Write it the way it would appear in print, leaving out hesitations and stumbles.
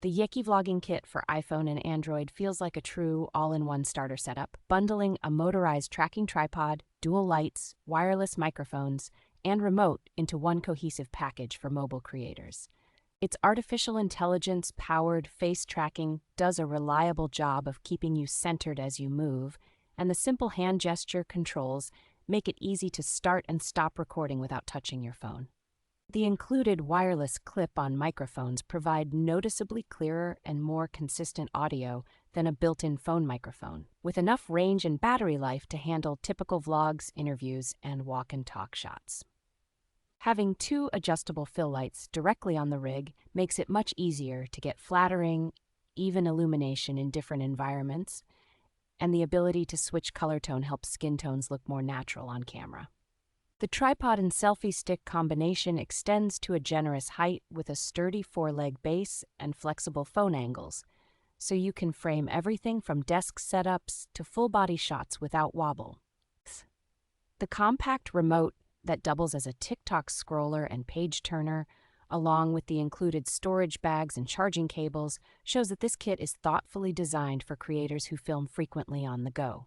The Yeaki Vlogging Kit for iPhone and Android feels like a true all-in-one starter setup, bundling a motorized tracking tripod, dual lights, wireless microphones, and remote into one cohesive package for mobile creators. Its artificial intelligence-powered face tracking does a reliable job of keeping you centered as you move, and the simple hand gesture controls make it easy to start and stop recording without touching your phone. The included wireless clip-on microphones provide noticeably clearer and more consistent audio than a built-in phone microphone, with enough range and battery life to handle typical vlogs, interviews, and walk-and-talk shots. Having two adjustable fill lights directly on the rig makes it much easier to get flattering, even illumination in different environments, and the ability to switch color tone helps skin tones look more natural on camera. The tripod and selfie stick combination extends to a generous height with a sturdy four-leg base and flexible phone angles, so you can frame everything from desk setups to full-body shots without wobble. The compact remote that doubles as a TikTok scroller and page turner, along with the included storage bags and charging cables, shows that this kit is thoughtfully designed for creators who film frequently on the go.